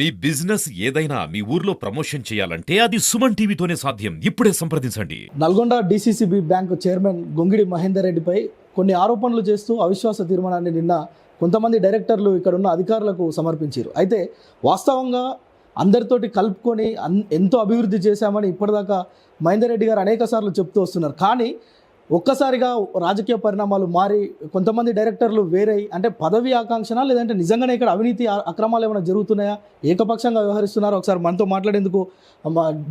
మీ business ఏదైనా మీ ఊర్లో promotion చేయాలంటే అది సుమన్ టీవీతోనే సాధ్యం. ఇప్పుడే సంప్రదించండి. Nalgonda DCCB bank chairman Gongidi Mahender రెడ్డిపై కొన్ని ఆరోపణలు చేస్తూ అవిశ్వాస తీర్మానాన్ని నిన్న కొంతమంది డైరెక్టర్లు ఇక్కడున్న అధికారులకు సమర్పించారు. అయితే వాస్తవంగా అందరితోటి కలుపుకొని ఎంతో అభివృద్ధి చేశామని ఇప్పటిదాకా మహేందర్ రెడ్డి గారు అనేక సార్లు చెప్తూ వస్తున్నారు. కానీ ఒక్కసారిగా రాజకీయ పరిణామాలు మారి కొంతమంది డైరెక్టర్లు వేరై అంటే పదవి ఆకాంక్షనా లేదంటే నిజంగానే ఇక్కడ అవినీతి అక్రమాలు ఏమైనా జరుగుతున్నాయా, ఏకపక్షంగా వ్యవహరిస్తున్నారో ఒకసారి మనతో మాట్లాడేందుకు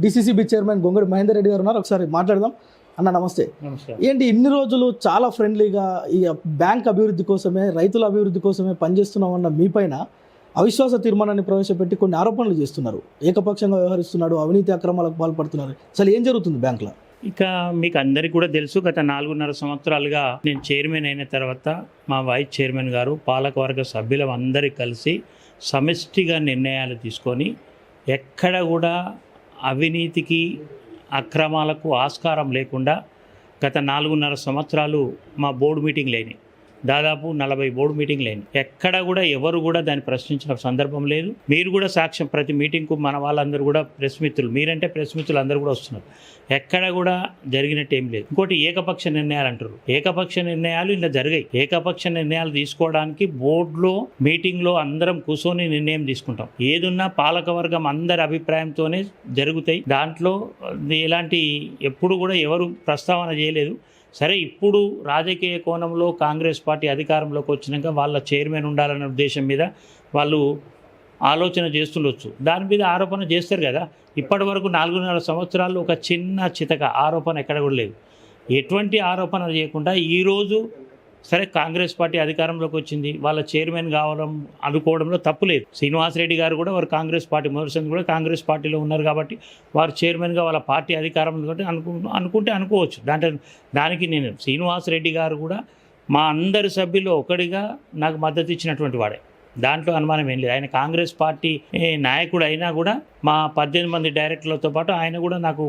డీసీసీబీ చైర్మన్ గొంగిడి మహేందర్ రెడ్డి గారు ఉన్నారు. ఒకసారి మాట్లాడదాం. అన్న నమస్తే. ఏంటి ఇన్ని రోజులు చాలా ఫ్రెండ్లీగా ఈ బ్యాంక్ అభివృద్ధి కోసమే రైతుల అభివృద్ధి కోసమే పనిచేస్తున్నామన్న మీ పైన అవిశ్వాస తీర్మానాన్ని ప్రవేశపెట్టి కొన్ని ఆరోపణలు చేస్తున్నారు. ఏకపక్షంగా వ్యవహరిస్తున్నాడు, అవినీతి అక్రమాలకు పాల్పడుతున్నారు. అసలు ఏం జరుగుతుంది బ్యాంకులో? ఇక మీకు అందరికీ కూడా తెలుసు, గత 4.5 సంవత్సరాలుగా నేను చైర్మన్ అయిన తర్వాత మా వైస్ చైర్మన్ గారు పాలకవర్గ సభ్యులు అందరూ కలిసి సమిష్టిగా నిర్ణయాలు తీసుకొని ఎక్కడ కూడా అవినీతికి అక్రమాలకు ఆస్కారం లేకుండా గత 4.5 సంవత్సరాలు మా బోర్డు మీటింగ్లు అయినాయి. దాదాపు 40 బోర్డు మీటింగ్లు అయినాయి. ఎక్కడ కూడా ఎవరు కూడా దాన్ని ప్రశ్నించిన సందర్భం లేదు. మీరు కూడా సాక్ష్యం, ప్రతి మీటింగ్కు మన వాళ్ళందరూ కూడా ప్రెస్ మిత్రులు, మీరంటే ప్రెస్ మిత్రులు అందరూ కూడా వస్తున్నారు. ఎక్కడ కూడా జరిగినట్టు ఏం లేదు. ఇంకోటి ఏకపక్ష నిర్ణయాలు అంటారు. ఏకపక్ష నిర్ణయాలు ఇలా జరిగాయి. ఏకపక్ష నిర్ణయాలు తీసుకోవడానికి బోర్డులో మీటింగ్లో అందరం కూర్చొని నిర్ణయం తీసుకుంటాం. ఏదున్నా పాలకవర్గం అందరి అభిప్రాయంతోనే జరుగుతాయి. దాంట్లో ఎలాంటి ఎప్పుడు కూడా ఎవరు ప్రస్తావన చేయలేదు. సరే, ఇప్పుడు రాజకీయ కోణంలో కాంగ్రెస్ పార్టీ అధికారంలోకి వచ్చినాక వాళ్ళ చైర్మన్ ఉండాలనే ఉద్దేశం మీద వాళ్ళు ఆలోచన చేస్తుండొచ్చు. దాని మీద ఆరోపణ చేస్తారు కదా. ఇప్పటి వరకు 4.5 సంవత్సరాల్లో ఒక చిన్న చితక ఆరోపణ ఎక్కడ కూడా లేదు. ఎటువంటి ఆరోపణ చేయకుండా ఈరోజు సరే కాంగ్రెస్ పార్టీ అధికారంలోకి వచ్చింది, వాళ్ళ చైర్మన్ కావడం అనుకోవడంలో తప్పు లేదు. శ్రీనివాసరెడ్డి గారు కూడా వారు కాంగ్రెస్ పార్టీ మొదటి కూడా కాంగ్రెస్ పార్టీలో ఉన్నారు కాబట్టి వారు చైర్మన్గా వాళ్ళ పార్టీ అధికారంలో అనుకుంటే అనుకోవచ్చు. దానికి నేను శ్రీనివాసరెడ్డి గారు కూడా మా అందరి సభ్యుల్లో ఒకటిగా నాకు మద్దతు ఇచ్చినటువంటి వాడే. దాంట్లో అనుమానం ఏం లేదు. ఆయన కాంగ్రెస్ పార్టీ నాయకుడు అయినా కూడా మా 18 మంది డైరెక్టర్లతో పాటు ఆయన కూడా నాకు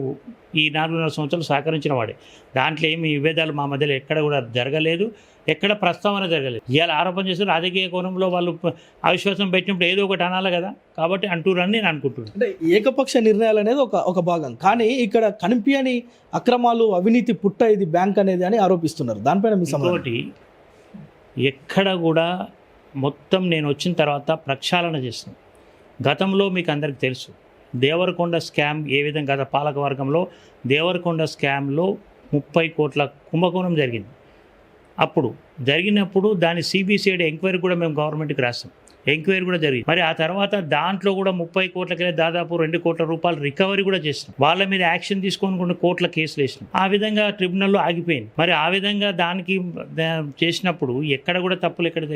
ఈ 4.5 సంవత్సరాలు సహకరించిన వాడే. దాంట్లో ఏమి విభేదాలు మా మధ్యలో ఎక్కడ కూడా జరగలేదు, ఎక్కడ ప్రస్తావన జరగలేదు. ఇవాళ ఆరోపణ చేస్తే రాజకీయ కోణంలో వాళ్ళు అవిశ్వాసం పెట్టినప్పుడు ఏదో ఒకటి అనాలి కదా, కాబట్టి అంటురని నేను అనుకుంటున్నాను. అంటే ఏకపక్ష నిర్ణయాలు అనేది ఒక భాగం, కానీ ఇక్కడ కనిపించని అక్రమాలు, అవినీతి పుట్ట ఇది బ్యాంక్ అనేది అని ఆరోపిస్తున్నారు. దానిపైన మీ ఇంకోటి, ఎక్కడ కూడా మొత్తం నేను వచ్చిన తర్వాత ప్రక్షాళన చేస్తున్నాను. గతంలో మీకు అందరికి తెలుసు దేవరకొండ స్కామ్ ఏ విధంగా, గత పాలకవర్గంలో దేవరకొండ స్కామ్లో 30 కోట్ల కుంభకోణం జరిగింది. అప్పుడు జరిగినప్పుడు దాని సిబిసిఐడి ఎంక్వైరీ కూడా మేము గవర్నమెంట్కి రాస్తాం. ఎంక్వైరీ కూడా జరిగింది. మరి ఆ తర్వాత దాంట్లో కూడా 30 కోట్లకి దాదాపు 2 కోట్ల రూపాయలు రికవరీ కూడా చేసినాం. వాళ్ళ మీద యాక్షన్ తీసుకొని కొన్ని కోట్ల కేసులు వేసినాం. ఆ విధంగా ట్రిబ్యునల్లో ఆగిపోయింది. మరి ఆ విధంగా దానికి చేసినప్పుడు ఎక్కడ కూడా తప్పులు ఎక్కడ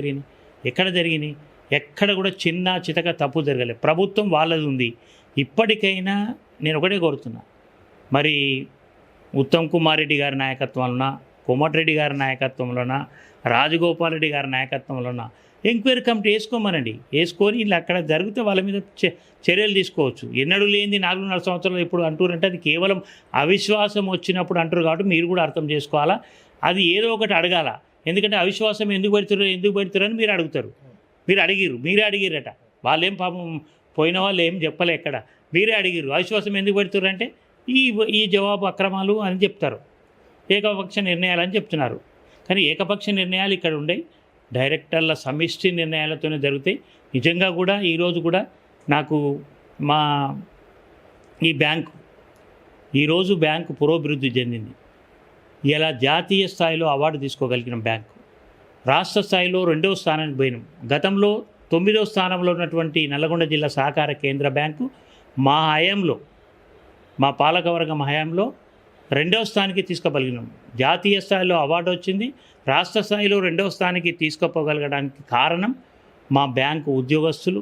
జరిగినాయి? ఎక్కడ కూడా చిన్న చితక తప్పు జరగలేదు. ప్రభుత్వం వాళ్ళది ఉంది. ఇప్పటికైనా నేను ఒకటే కోరుతున్నా, మరి ఉత్తమ్ కుమార్ రెడ్డి గారి నాయకత్వంలోన, కోమటిరెడ్డి గారి నాయకత్వంలోన, రాజగోపాల్ రెడ్డి గారి నాయకత్వంలోన ఎంక్వైరీ కమిటీ వేసుకొని ఇలా అక్కడ జరిగితే వాళ్ళ మీద చర్యలు తీసుకోవచ్చు. ఎన్నడూ లేనిది 4.5 సంవత్సరాలు ఇప్పుడు అంటారంటే అది కేవలం అవిశ్వాసం వచ్చినప్పుడు అంటారు కాబట్టి మీరు కూడా అర్థం చేసుకోవాలా. అది ఏదో ఒకటి అడగాల. ఎందుకంటే అవిశ్వాసం ఎందుకు పెడుతురని మీరు అడుగుతారు. మీరే అడిగిరట. వాళ్ళేం పాపం పోయిన వాళ్ళు ఏం చెప్పలే. ఎక్కడ మీరే అడిగిరు అవిశ్వాసం ఎందుకు పెడుతురంటే ఈ జవాబు అక్రమాలు అని చెప్తారు, ఏకపక్ష నిర్ణయాలు అని చెప్తున్నారు. కానీ ఏకపక్ష నిర్ణయాలు ఇక్కడ ఉండేవి, డైరెక్టర్ల సమిష్టి నిర్ణయాలతోనే జరుగుతాయి. నిజంగా కూడా ఈరోజు కూడా నాకు మా ఈరోజు బ్యాంకు పురోభివృద్ధి చెందింది. ఇలా జాతీయ స్థాయిలో అవార్డు తీసుకోగలిగిన బ్యాంకు, రాష్ట్ర స్థాయిలో 2వ స్థానానికి పోయినాం. గతంలో 9వ స్థానంలో ఉన్నటువంటి నల్లగొండ జిల్లా సహకార కేంద్ర బ్యాంకు మా హయాంలో, మా పాలకవర్గం హయాంలో 2వ స్థానానికి తీసుకుపోగలిగినాం. జాతీయ స్థాయిలో అవార్డు వచ్చింది. రాష్ట్ర స్థాయిలో 2వ స్థానానికి తీసుకుపోగలగడానికి కారణం మా బ్యాంకు ఉద్యోగస్తులు,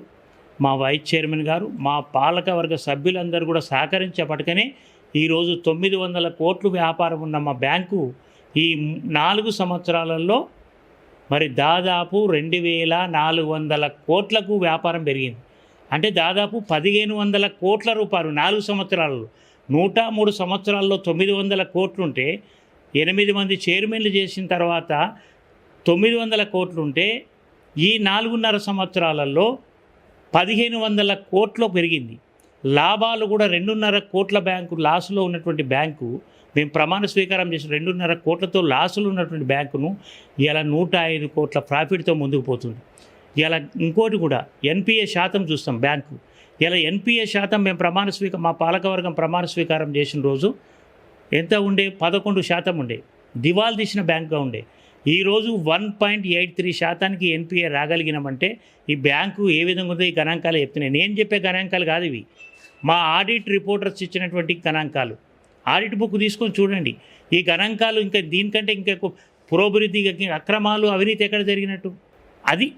మా వైస్ చైర్మన్ గారు, మా పాలకవర్గ సభ్యులందరూ కూడా సహకరించేపటికనే ఈరోజు 900 కోట్లు వ్యాపారం ఉన్న మా బ్యాంకు ఈ 4 సంవత్సరాలలో మరి దాదాపు 2400 కోట్లకు వ్యాపారం పెరిగింది. అంటే దాదాపు 1500 కోట్ల రూపాయలు 4 సంవత్సరాలలో. 103 సంవత్సరాల్లో 900 కోట్లుంటే 8 మంది చైర్మన్లు చేసిన తర్వాత 900 కోట్లుంటే ఈ 4.5 సంవత్సరాలలో 1500 కోట్లు పెరిగింది. లాభాలు కూడా 2.5 కోట్ల బ్యాంకు లాసులో ఉన్నటువంటి బ్యాంకు, మేము ప్రమాణ స్వీకారం చేసిన 2.5 కోట్లతో లాసులు ఉన్నటువంటి బ్యాంకును ఇలా 105 కోట్ల ప్రాఫిట్తో ముందుకు పోతుంది. ఇలా ఇంకోటి కూడా ఎన్పిఏ శాతం చూస్తాం బ్యాంకు. ఇలా ఎన్పిఏ శాతం మేము మా పాలకవర్గం ప్రమాణ స్వీకారం చేసిన రోజు ఎంత ఉండే? 11% ఉండే. దివాలు తీసిన బ్యాంకుగా ఉండే. ఈరోజు 1.83% ఎన్పిఏ రాగలిగినామంటే ఈ బ్యాంకు ఏ విధంగా ఉందో ఈ గణాంకాలు చెప్తున్నాయి. నేను చెప్పే గణాంకాలు కాదు ఇవి, మా ఆడిట్ రిపోర్టర్స్ ఇచ్చినటువంటి గణాంకాలు. ఆడిట్ బుక్ తీసుకొని చూడండి. ఈ గణాంకాలు ఇంకా దీనికంటే ఇంకా ఎక్కువ పురోభివృద్ధి, అక్రమాలు, అవినీతి ఎక్కడ జరిగినట్టు. అది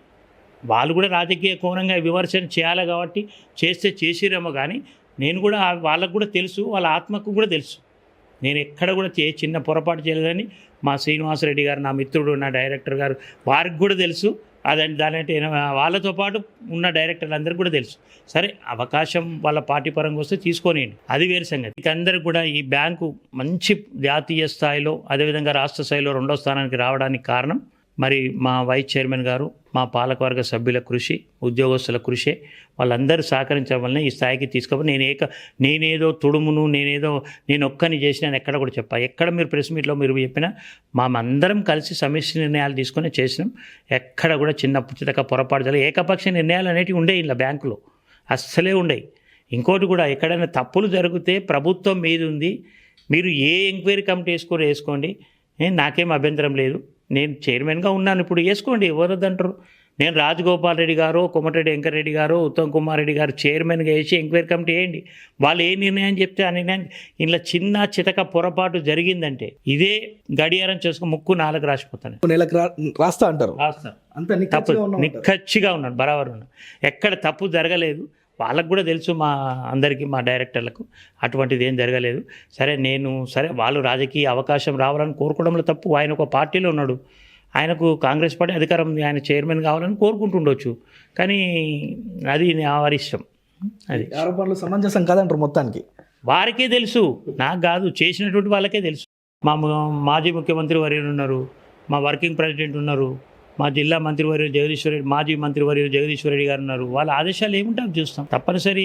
వాళ్ళు కూడా రాజకీయ కోణంగా విమర్శన చేయాలి కాబట్టి చేసిరేమో, కానీ నేను కూడా వాళ్ళకు కూడా తెలుసు, వాళ్ళ ఆత్మకు కూడా తెలుసు నేను ఎక్కడ కూడా చిన్న పొరపాటు చేయలేదని. మా శ్రీనివాసరెడ్డి గారు, నా మిత్రుడు, నా డైరెక్టర్ గారు, వారికి కూడా తెలుసు. దానంటే వాళ్ళతో పాటు ఉన్న డైరెక్టర్లు అందరికీ కూడా తెలుసు. సరే, అవకాశం వాళ్ళ పార్టీ పరంగా వస్తే తీసుకోనియండి, అది వేరే సంగతి. అందరికీ కూడా ఈ బ్యాంకు మంచి జాతీయ స్థాయిలో, అదేవిధంగా రాష్ట్ర స్థాయిలో 2వ స్థానానికి రావడానికి కారణం మరి మా వైస్ చైర్మన్ గారు, మా పాలకవర్గ సభ్యుల కృషి, ఉద్యోగస్తుల కృషి, వాళ్ళందరూ సహకరించడం వల్లనే ఈ స్థాయికి తీసుకోవాలి. నేనేదో తుడుమును, నేను ఒక్కని చేసిన ఎక్కడ కూడా ఎక్కడ మీరు ప్రెస్ మీట్లో మీరు చెప్పినా అందరం కలిసి సమిష్టి నిర్ణయాలు తీసుకొని చేసినాం. ఎక్కడ కూడా చితక పొరపాటు జరగదు. ఏకపక్ష నిర్ణయాలు అనేవి ఉండేవి ఇలా బ్యాంకులో, అస్సలే ఉండేవి. ఇంకోటి కూడా, ఎక్కడైనా తప్పులు జరిగితే ప్రభుత్వం మీద ఉంది, మీరు ఏ ఎంక్వైరీ కమిటీ వేసుకోండి, నాకేం అభ్యంతరం లేదు. నేను చైర్మన్గా ఉన్నాను, ఇప్పుడు వేసుకోండి, ఎవరొద్దంటారు. నేను రాజగోపాల్ రెడ్డి గారు, కోమటిరెడ్డి వెంకటరెడ్డి గారు, ఉత్తమ్ కుమార్ రెడ్డి గారు చైర్మన్గా వేసి ఎంక్వైరీ కమిటీ వేయండి. వాళ్ళు ఏ నిర్ణయం చెప్తే ఆ నిర్ణయానికి ఇలా చితక పొరపాటు జరిగిందంటే ఇదే గడియారం చేసుకుని ముక్కు 4 రాసిపోతాను. రాస్తా అంటారు. అంత నిక్కచ్చిగా ఉన్నాను, బరాబర్ ఉన్నాను. ఎక్కడ తప్పు జరగలేదు. వాళ్ళకు కూడా తెలుసు, మా అందరికీ, మా డైరెక్టర్లకు అటువంటిది ఏం జరగలేదు. సరే వాళ్ళు రాజకీయ అవకాశం రావాలని కోరుకోవడంలో తప్పు. ఆయన ఒక పార్టీలో ఉన్నాడు, ఆయనకు కాంగ్రెస్ పార్టీ అధికారం ఉంది, ఆయన చైర్మన్ కావాలని కోరుకుంటుండొచ్చు, కానీ అది వారి ఇష్టం. అది ఆరోపణలు సమంజసం కాదంటారు మొత్తానికి. వారికే తెలుసు, నాకు కాదు, చేసినటువంటి వాళ్ళకే తెలుసు. మా మాజీ ముఖ్యమంత్రి వర్యులు ఉన్నారు, మా వర్కింగ్ ప్రెసిడెంట్ ఉన్నారు, మా జిల్లా మంత్రివర్యులు జగదీశ్వర రెడ్డి, మాజీ మంత్రివర్యులు జగదీశ్వర రెడ్డి గారు ఉన్నారు. వాళ్ళ ఆదేశాలు ఏముంటాం చూస్తాం, తప్పనిసరి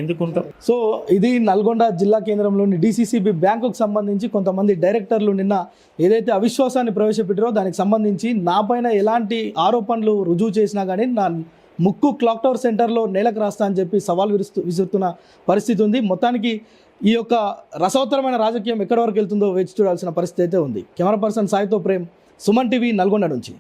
ఎందుకుంటాం. సో ఇది నల్గొండ జిల్లా కేంద్రంలోని డిసిసిబి బ్యాంకుకు సంబంధించి కొంతమంది డైరెక్టర్లు నిన్న ఏదైతే అవిశ్వాసాన్ని ప్రవేశపెట్టారో దానికి సంబంధించి నాపైన ఎలాంటి ఆరోపణలు రుజువు చేసినా కానీ నా ముక్కు క్లాక్ టవర్ సెంటర్లో నేలకు రాస్తా అని చెప్పి సవాల్ విసురుతున్న పరిస్థితి ఉంది. మొత్తానికి ఈ యొక్క రసవత్తరమైన రాజకీయం ఎక్కడి వరకు వెళ్తుందో వేచి చూడాల్సిన పరిస్థితి అయితే ఉంది. కెమెరా పర్సన్ సాయితో ప్రేమ్, సుమన్ టీవీ, నల్గొండ నుంచి.